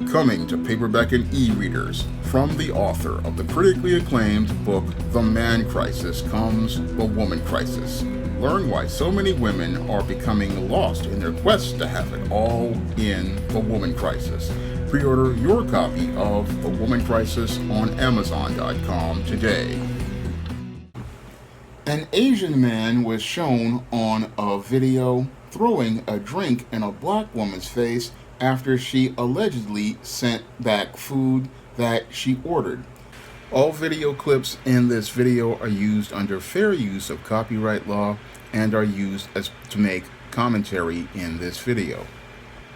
Coming to paperback and e-readers, from the author of the critically acclaimed book The Man Crisis comes The Woman Crisis. Learn why so many women are becoming lost in their quest to have it all in The Woman Crisis. Pre-order your copy of The Woman Crisis on Amazon.com today. An Asian man was shown on a video throwing a drink in a black woman's face after she allegedly sent back food that she ordered. All video clips in this video are used under fair use of copyright law and are used to make commentary in this video.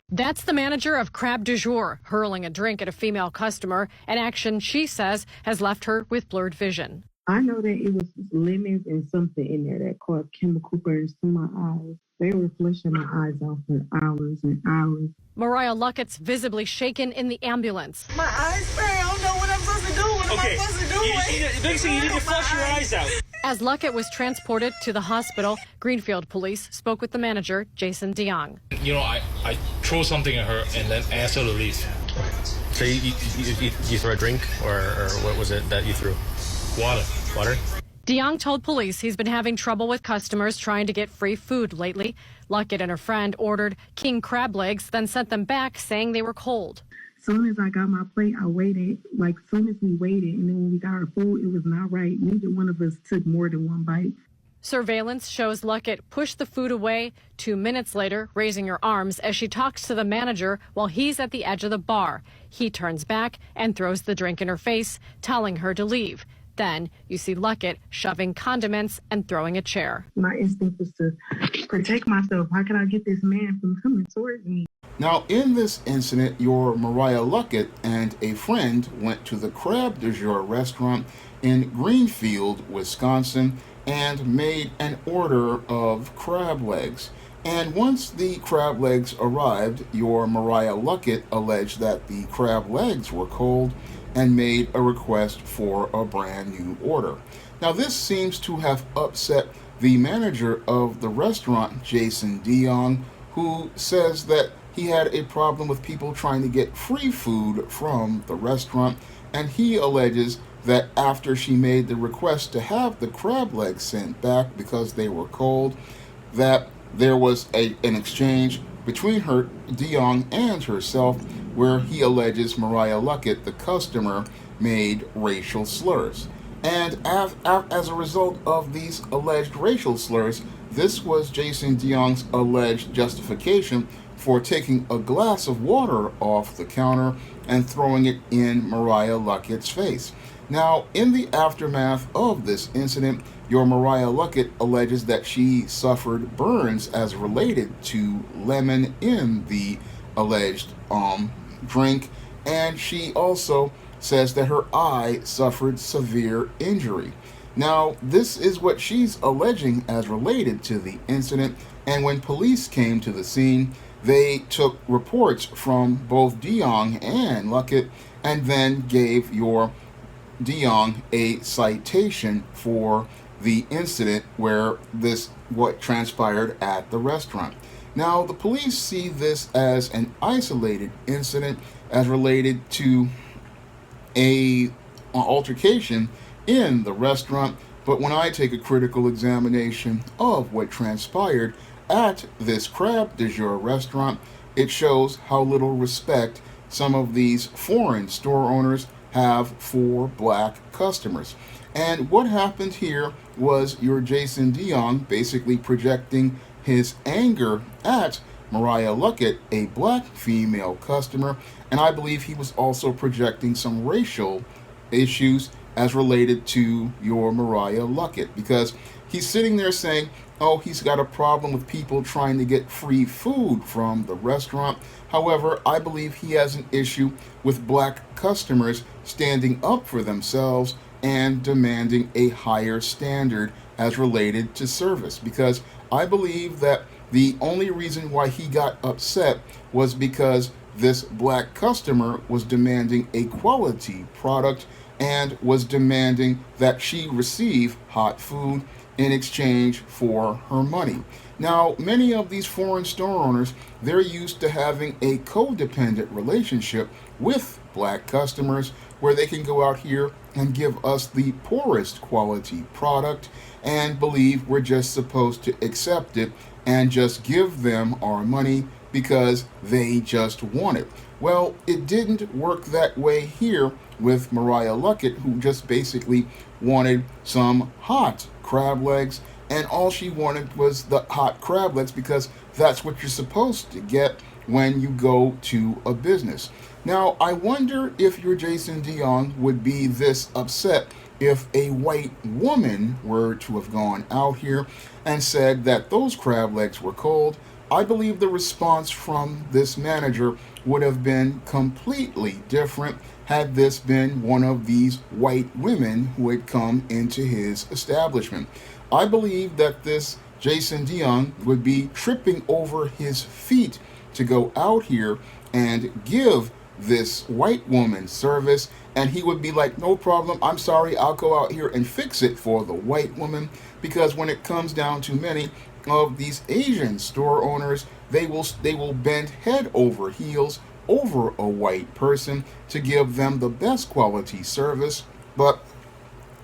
That's the manager of Crab du Jour hurling a drink at a female customer, an action she says has left her with blurred vision. I know that it was lemons and something in there that caused chemical burns to my eyes. They were flushing my eyes out for hours and hours. Mariah Luckett's visibly shaken in the ambulance. My eyes burn. I don't know what I'm supposed to do. What am I supposed to do? Basically, you need to flush your eyes out. As Luckett was transported to the hospital, Greenfield police spoke with the manager, Jason DeYoung. You know, I throw something at her and then ask her to leave. So you threw a drink, or what was it that you threw? Water? DeYoung told police he's been having trouble with customers trying to get free food lately. Luckett and her friend ordered king crab legs, then sent them back saying they were cold. As soon as I got my plate, I waited. As soon as we waited, and then when we got our food, it was not right. Neither one of us took more than one bite. Surveillance shows Luckett push the food away 2 minutes later, raising her arms as she talks to the manager while he's at the edge of the bar. He turns back and throws the drink in her face, telling her to leave. Then you see Luckett shoving condiments and throwing a chair. My instinct was to protect myself. How can I get this man from coming towards me? Now, in this incident, your Mariah Luckett and a friend went to the Crab du Jour restaurant in Greenfield, Wisconsin, and made an order of crab legs. And once the crab legs arrived, your Mariah Luckett alleged that the crab legs were cold and made a request for a brand new order. Now, this seems to have upset the manager of the restaurant, Jason DeYoung, who says that he had a problem with people trying to get free food from the restaurant, and he alleges that after she made the request to have the crab legs sent back because they were cold, that there was an exchange between her, DeYoung, and herself, where he alleges Mariah Luckett, the customer, made racial slurs. And as a result of these alleged racial slurs, this was Jason DeYoung's alleged justification for taking a glass of water off the counter and throwing it in Mariah Luckett's face. Now, in the aftermath of this incident, your Mariah Luckett alleges that she suffered burns as related to lemon in the alleged drink, and she also says that her eye suffered severe injury. Now, this is what she's alleging as related to the incident, and when police came to the scene, they took reports from both DeYoung and Luckett and then gave your DeYoung a citation for the incident where what transpired at the restaurant. Now, the police see this as an isolated incident as related to an altercation in the restaurant, but when I take a critical examination of what transpired at this Crab du Jour restaurant, it shows how little respect some of these foreign store owners have for black customers. And what happened here was your Jason DeYoung basically projecting his anger at Mariah Luckett, a black female customer, and I believe he was also projecting some racial issues as related to your Mariah Luckett, because he's sitting there saying, oh, he's got a problem with people trying to get free food from the restaurant. However, I believe he has an issue with black customers standing up for themselves and demanding a higher standard as related to service, because I believe that the only reason why he got upset was because this black customer was demanding a quality product and was demanding that she receive hot food in exchange for her money. Now, many of these foreign store owners, they're used to having a codependent relationship with black customers where they can go out here and give us the poorest quality product and believe we're just supposed to accept it and just give them our money because they just want it. Well, it didn't work that way here with Mariah Luckett, who just basically wanted some hot crab legs, and all she wanted was the hot crab legs because that's what you're supposed to get when you go to a business. Now, I wonder if your Jason Dion would be this upset if a white woman were to have gone out here and said that those crab legs were cold. I believe the response from this manager would have been completely different had this been one of these white women who had come into his establishment. I believe that this Jason Dion would be tripping over his feet to go out here and give this white woman service, and he would be like, no problem, I'm sorry, I'll go out here and fix it for the white woman. Because when it comes down to many of these Asian store owners, they will bend head over heels over a white person to give them the best quality service. But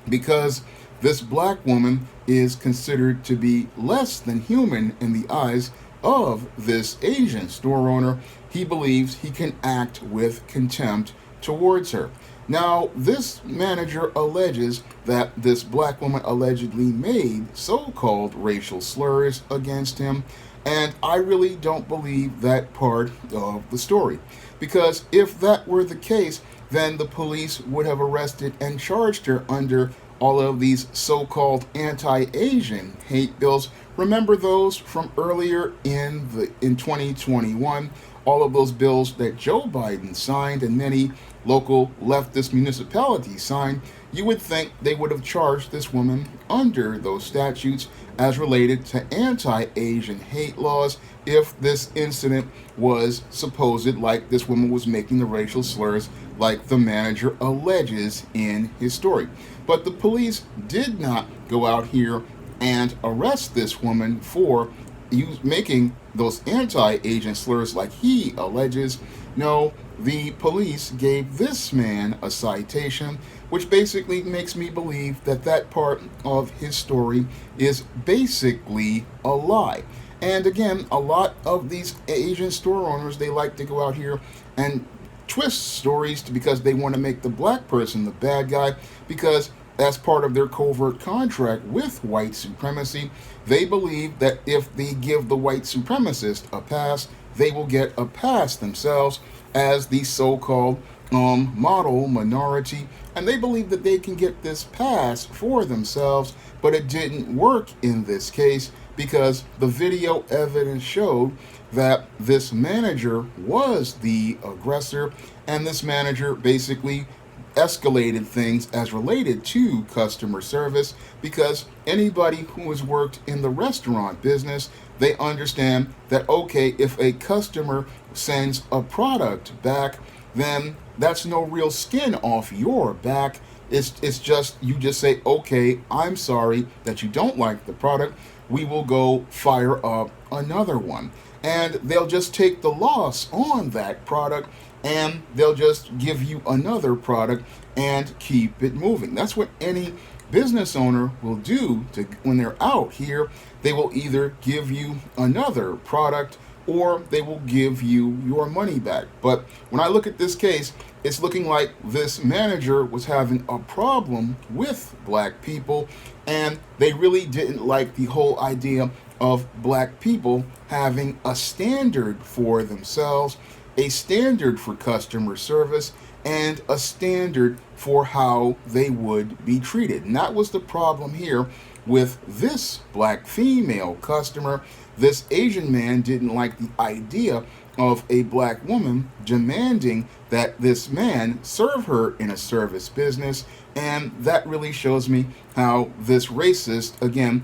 because this black woman is considered to be less than human in the eyes of this Asian store owner, he believes he can act with contempt towards her. Now, this manager alleges that this black woman allegedly made so-called racial slurs against him, and I really don't believe that part of the story. Because if that were the case, then the police would have arrested and charged her under all of these so-called anti-Asian hate bills. Remember those from earlier in 2021? All of those bills that Joe Biden signed and many local leftist municipalities signed. You would think they would have charged this woman under those statutes as related to anti-Asian hate laws if this incident was supposed like this woman was making the racial slurs like the manager alleges in his story. But the police did not go out here and arrest this woman for making those anti-Asian slurs like he alleges. No, the police gave this man a citation, which basically makes me believe that that part of his story is basically a lie. And again, a lot of these Asian store owners, they like to go out here and twist stories because they want to make the black person the bad guy, because as part of their covert contract with white supremacy, they believe that if they give the white supremacist a pass, they will get a pass themselves as the so-called model minority, and they believe that they can get this pass for themselves. But it didn't work in this case because the video evidence showed that this manager was the aggressor, and this manager basically escalated things as related to customer service, because anybody who has worked in the restaurant business, they understand that, okay, if a customer sends a product back, then that's no real skin off your back. It's just, you just say, okay, I'm sorry that you don't like the product. We will go fire up another one. And they'll just take the loss on that product and they'll just give you another product and keep it moving. That's what any business owner will do when they're out here. They will either give you another product or they will give you your money back. But when I look at this case, it's looking like this manager was having a problem with black people, and they really didn't like the whole idea of black people having a standard for themselves, a standard for customer service, and a standard for how they would be treated. And that was the problem here with this black female customer. This Asian man didn't like the idea of a black woman demanding that this man serve her in a service business, and that really shows me how this racist, again,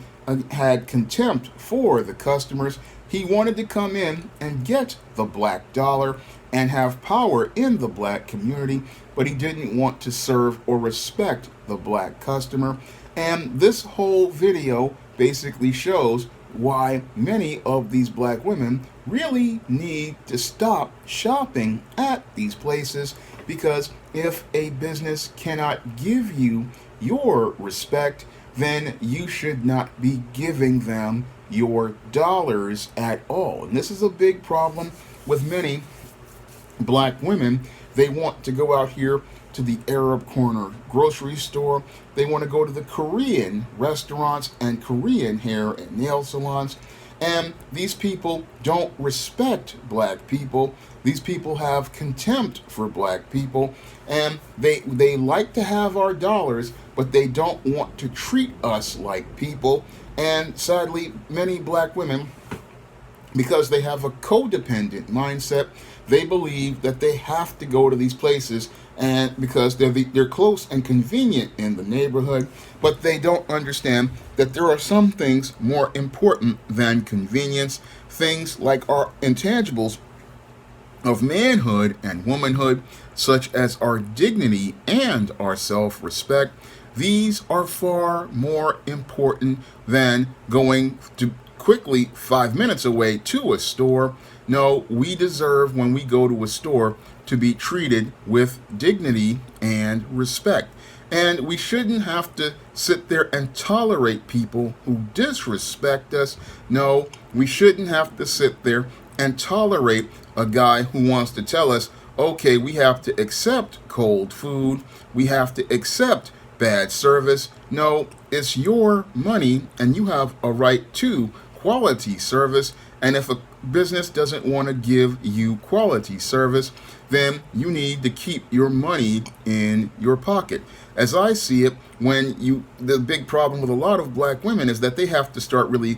had contempt for the customers. He wanted to come in and get the black dollar and have power in the black community, but he didn't want to serve or respect the black customer. And this whole video basically shows why many of these black women really need to stop shopping at these places, because if a business cannot give you your respect, then you should not be giving them your dollars at all. And this is a big problem with many black women. They want to go out here to the Arab corner grocery store. They want to go to the Korean restaurants and Korean hair and nail salons. And these people don't respect black people. These people have contempt for black people. And they like to have our dollars, but they don't want to treat us like people. And sadly, many black women, because they have a codependent mindset, they believe that they have to go to these places, and because they're close and convenient in the neighborhood, but they don't understand that there are some things more important than convenience, things like our intangibles of manhood and womanhood, such as our dignity and our self-respect. These are far more important than going to quickly 5 minutes away to a store. No, we deserve, when we go to a store, to be treated with dignity and respect. And we shouldn't have to sit there and tolerate people who disrespect us. No, we shouldn't have to sit there and tolerate a guy who wants to tell us, okay, we have to accept cold food, we have to accept bad service. No, it's your money and you have a right to quality service. And if a business doesn't want to give you quality service, then you need to keep your money in your pocket. As I see it, the big problem with a lot of black women is that they have to start really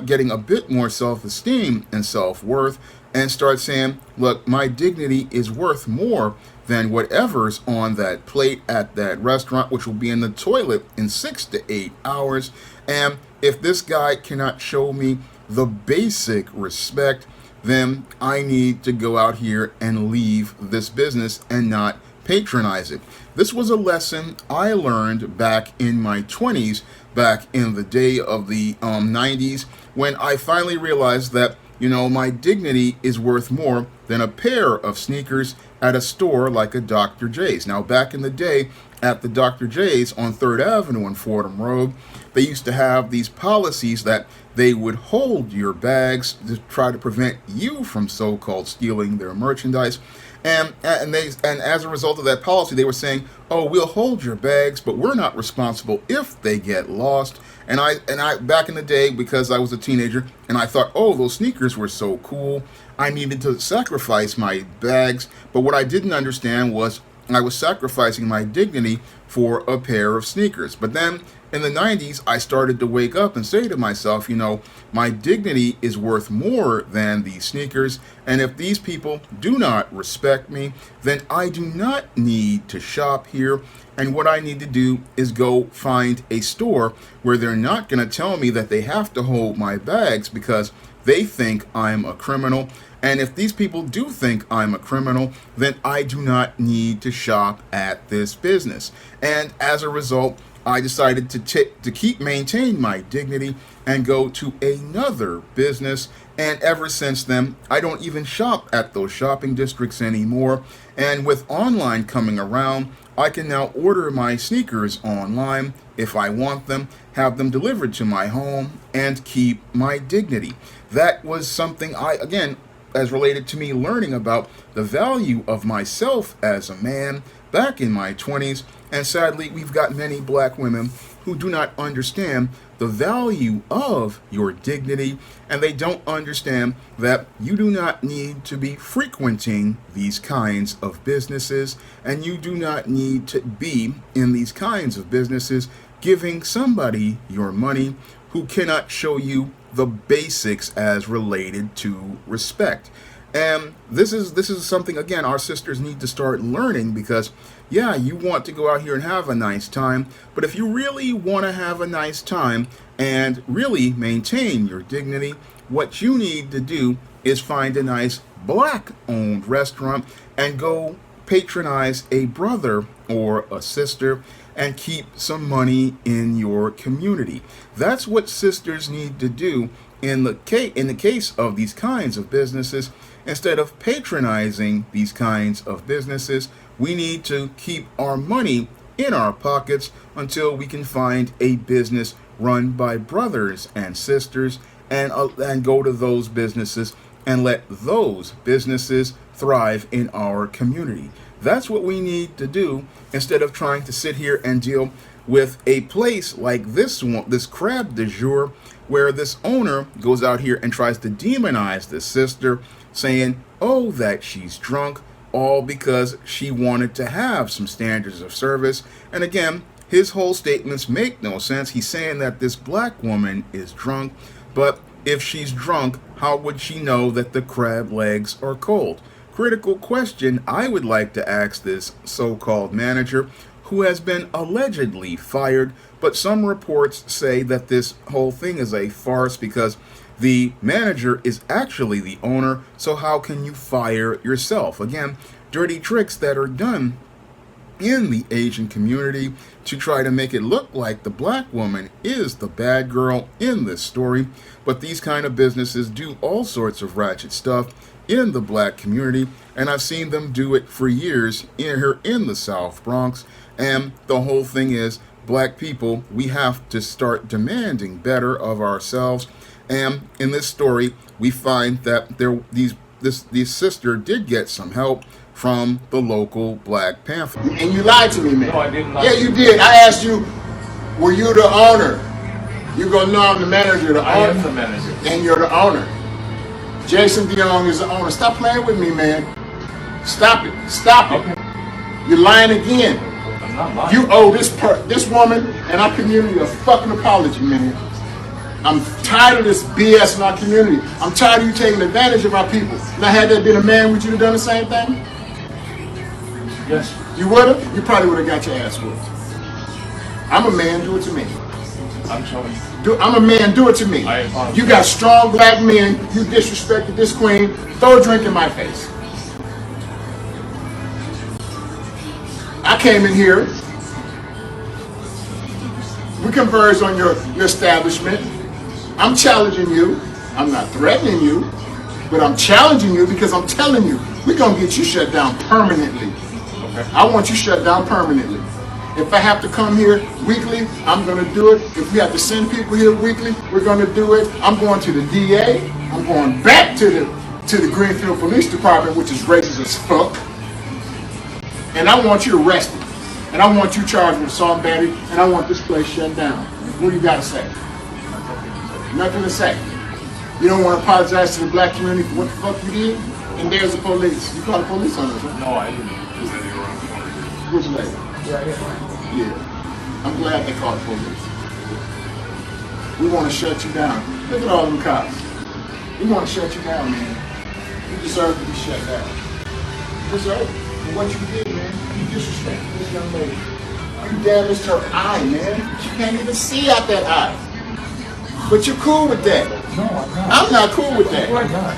getting a bit more self-esteem and self-worth, and start saying, look, my dignity is worth more than whatever's on that plate at that restaurant, which will be in the toilet in 6 to 8 hours. And if this guy cannot show me the basic respect, then I need to go out here and leave this business and not patronize it. This was a lesson I learned back in my 20s, back in the day of the 90s, when I finally realized that, my dignity is worth more than a pair of sneakers at a store like a Dr. J's. Now, back in the day, at the Dr. J's on 3rd Avenue and Fordham Road, they used to have these policies that they would hold your bags to try to prevent you from so-called stealing their merchandise. And as a result of that policy, they were saying, oh, we'll hold your bags, but we're not responsible if they get lost. And I back in the day, because I was a teenager, and I thought, oh, those sneakers were so cool, I needed to sacrifice my bags. But what I didn't understand was I was sacrificing my dignity for a pair of sneakers. But then in the 90s, I started to wake up and say to myself, my dignity is worth more than these sneakers. And if these people do not respect me, then I do not need to shop here. And what I need to do is go find a store where they're not going to tell me that they have to hold my bags because they think I'm a criminal. And if these people do think I'm a criminal, then I do not need to shop at this business. And as a result, I decided to maintain my dignity and go to another business. And ever since then, I don't even shop at those shopping districts anymore. And with online coming around, I can now order my sneakers online if I want them, have them delivered to my home, and keep my dignity. That was something as related to me learning about the value of myself as a man back in my 20s. And sadly, we've got many black women who do not understand the value of your dignity, and they don't understand that you do not need to be frequenting these kinds of businesses, and you do not need to be in these kinds of businesses giving somebody your money who cannot show you the basics as related to respect. And this is something, again, our sisters need to start learning, because you want to go out here and have a nice time, but if you really want to have a nice time and really maintain your dignity, what you need to do is find a nice black-owned restaurant and go patronize a brother or a sister and keep some money in your community. That's what sisters need to do in the case of these kinds of businesses. Instead of patronizing these kinds of businesses, we need to keep our money in our pockets until we can find a business run by brothers and sisters, and go to those businesses and let those businesses thrive in our community. That's what we need to do, instead of trying to sit here and deal with a place like this one, this crab du jour, where this owner goes out here and tries to demonize the sister, saying, oh, that she's drunk, all because she wanted to have some standards of service. And again, his whole statements make no sense. He's saying that this black woman is drunk, but if she's drunk, how would she know that the crab legs are cold? Critical question I would like to ask this so-called manager, who has been allegedly fired, but some reports say that this whole thing is a farce because the manager is actually the owner, so how can you fire yourself? Again, dirty tricks that are done in the Asian community to try to make it look like the black woman is the bad girl in this story. But these kind of businesses do all sorts of ratchet stuff in the black community, and I've seen them do it for years here in the South Bronx. And the whole thing is, black people, we have to start demanding better of ourselves. And in this story, we find that this sister did get some help from the local Black Panther. And you lied to me, man. No, I didn't lie. Yeah, you did. I asked you, were you the owner? You go, no, I'm the manager. The I owner. am the manager. And you're the owner. Jason Dion is the owner. Stop playing with me, man. Stop it. Stop it. Okay. You're lying again. I'm not lying. You owe this woman and our community a fucking apology, man. I'm tired of this BS in our community. I'm tired of you taking advantage of our people. Now, had that been a man, would you have done the same thing? Yes. You would have? You probably would have got your ass whooped. I'm a man, do it to me. I'm showing you. I'm a man, do it to me. I apologize. You got strong black men, you disrespected this queen, throw a drink in my face. I came in here, we converged on your establishment. I'm challenging you. I'm not threatening you, but I'm challenging you because I'm telling you, we're going to get you shut down permanently. Okay. I want you shut down permanently. If I have to come here weekly, I'm going to do it. If we have to send people here weekly, we're going to do it. I'm going to the DA. I'm going back to the Greenfield Police Department, which is racist as fuck. And I want you arrested. And I want you charged with assault and battery. And I want this place shut down. What do you got to say? Nothing to say. You don't want to apologize to the black community for what the fuck you did? And there's the police. You call the police on us, huh? No, I didn't. Which lady? Yeah. I'm glad they called the police. We want to shut you down. Look at all them cops. We want to shut you down, man. You deserve to be shut down. You deserve it. For what you did, man. You disrespected this young lady. You damaged her eye, man. She can't even see out that eye. But you're cool with that. No, I'm not. I'm not cool with that. I'm not.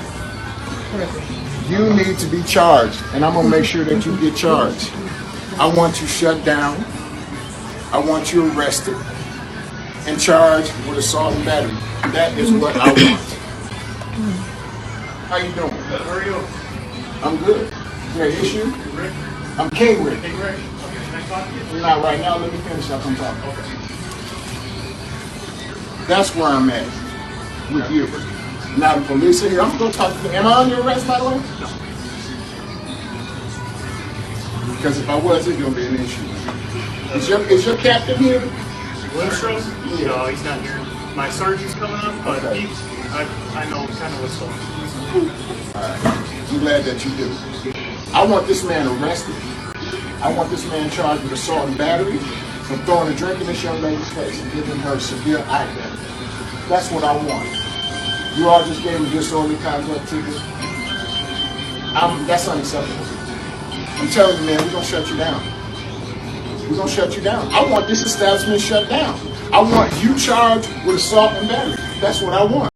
You need to be charged, and I'm gonna make sure that you get charged. I want you shut down. I want you arrested and charged with assault and battery. That is what I want. How you doing? How are you? I'm good. Is there an issue? Rick? I'm King Rick. Hey, Rick. Okay, can I talk to you? We're not right now. Let me finish up and talk. Okay. That's where I'm at with you. Now the police are here. I'm gonna talk to them. Am I on your arrest, by the way? No. Because if I was, it's gonna be an issue. Is your captain here? Lindstrom? Yeah. No, he's not here. My sergeant's coming up, but Okay. I know kind of what's going on. Alright. I'm glad that you do. I want this man arrested. I want this man charged with assault and battery for throwing a drink in this young lady's face and giving her severe eye damage. That's what I want. You all just gave me disorderly conduct ticket. That's unacceptable. I'm telling you, man, we're gonna shut you down. We're gonna shut you down. I want this establishment shut down. I want you charged with assault and battery. That's what I want.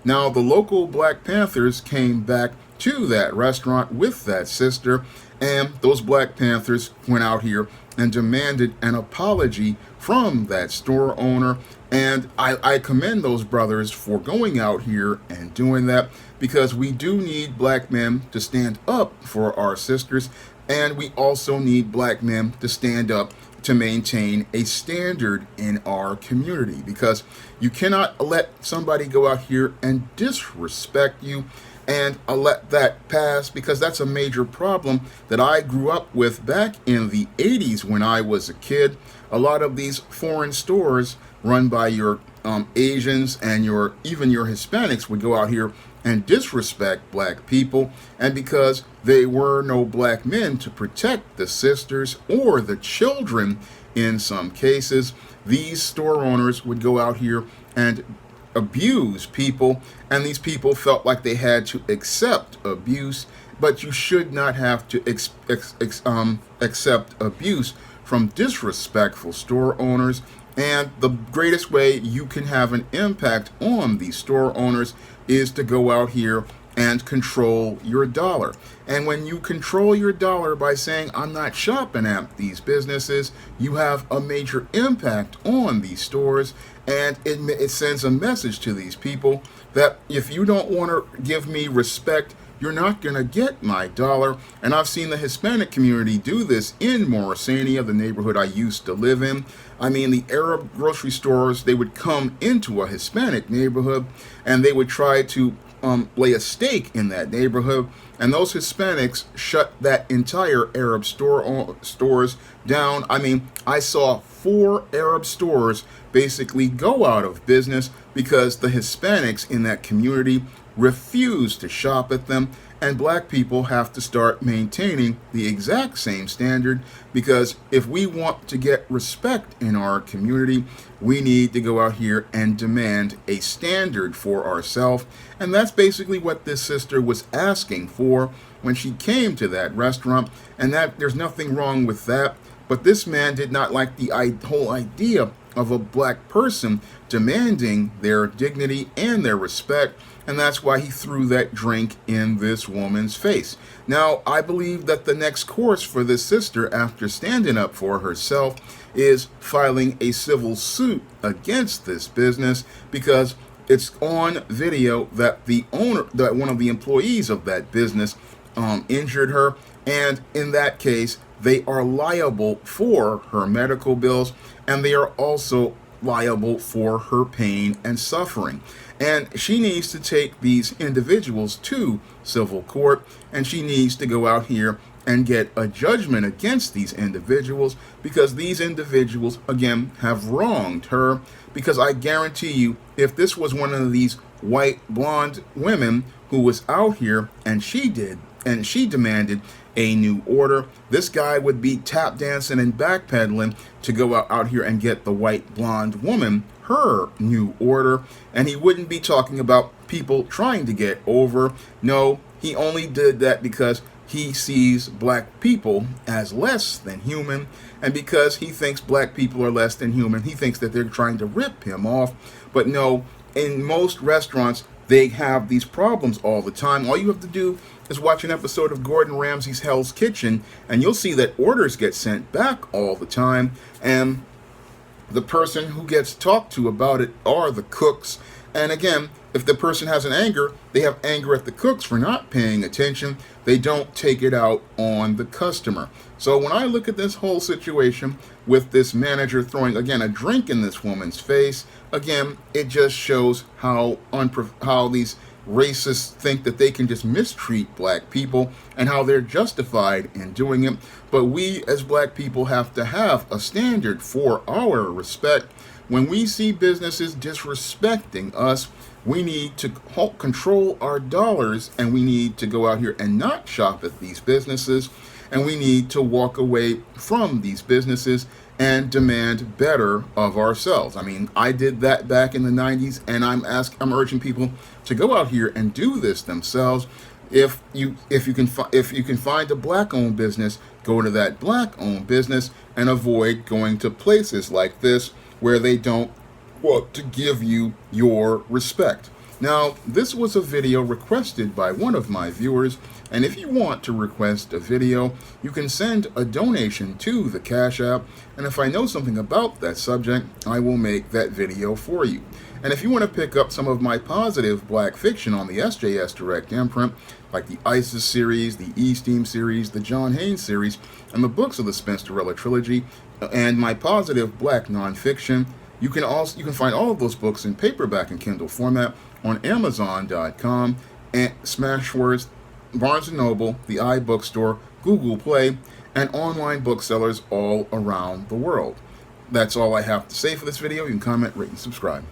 Now, the local Black Panthers came back to that restaurant with that sister, And those Black Panthers went out here and demanded an apology from that store owner. And I commend those brothers for going out here and doing that, because we do need black men to stand up for our sisters. And we also need black men to stand up to maintain a standard in our community, because you cannot let somebody go out here and disrespect you and let that pass, because that's a major problem that I grew up with back in the 80s when I was a kid. A lot of these foreign stores run by your Asians and even your Hispanics would go out here and disrespect black people, and because there were no black men to protect the sisters or the children in some cases, these store owners would go out here and abuse people, and these people felt like they had to accept abuse. But you should not have to accept abuse from disrespectful store owners. And the greatest way you can have an impact on these store owners is to go out here and control your dollar. And when you control your dollar by saying, I'm not shopping at these businesses, you have a major impact on these stores. And it sends a message to these people that if you don't want to give me respect, you're not going to get my dollar. And I've seen the Hispanic community do this in Morrisania, the neighborhood I used to live in. I mean, the Arab grocery stores, they would come into a Hispanic neighborhood and they would try to lay a stake in that neighborhood. And those Hispanics shut that entire Arab stores down. I mean, I saw 4 Arab stores basically go out of business because the Hispanics in that community refuse to shop at them, and black people have to start maintaining the exact same standard, because if we want to get respect in our community, we need to go out here and demand a standard for ourselves. And that's basically what this sister was asking for when she came to that restaurant, and that there's nothing wrong with that. But this man did not like the whole idea of a black person demanding their dignity and their respect, and that's why he threw that drink in this woman's face. Now, I believe that the next course for this sister, after standing up for herself, is filing a civil suit against this business, because it's on video that that one of the employees of that business injured her, and in that case, they are liable for her medical bills, and they are also liable for her pain and suffering. And she needs to take these individuals to civil court, and she needs to go out here and get a judgment against these individuals, because these individuals, again, have wronged her. Because I guarantee you, if this was one of these white blonde women who was out here and she demanded a new order, this guy would be tap dancing and backpedaling to go out here and get the white blonde woman her new order, and he wouldn't be talking about people trying to get over. No, he only did that because he sees black people as less than human, and because he thinks black people are less than human, he thinks that they're trying to rip him off. But no, in most restaurants, they have these problems all the time. All you have to do is watch an episode of Gordon Ramsay's Hell's Kitchen, and you'll see that orders get sent back all the time, and the person who gets talked to about it are the cooks. And again, if the person has an anger, they have anger at the cooks for not paying attention. They don't take it out on the customer. So when I look at this whole situation with this manager throwing, again, a drink in this woman's face, again, it just shows how these racists think that they can just mistreat black people and how they're justified in doing it. But we as black people have to have a standard for our respect. When we see businesses disrespecting us, we need to control our dollars, and we need to go out here and not shop at these businesses, and we need to walk away from these businesses and demand better of ourselves. I mean, I did that back in the 90s, and I'm urging people to go out here and do this themselves. If you can find a black-owned business, go to that black-owned business and avoid going to places like this where they don't want to give you your respect. Now, this was a video requested by one of my viewers, And if you want to request a video, you can send a donation to the Cash App, and if I know something about that subject, I will make that video for you. And if you want to pick up some of my positive black fiction on the SJS Direct imprint, like the ISIS series, the E-Steam series, the John Haynes series, and the books of the Spinsterella trilogy, and my positive black nonfiction, you can find all of those books in paperback and Kindle format on Amazon.com, and Smashwords, Barnes & Noble, the iBookstore, Google Play, and online booksellers all around the world. That's all I have to say for this video. You can comment, rate, and subscribe.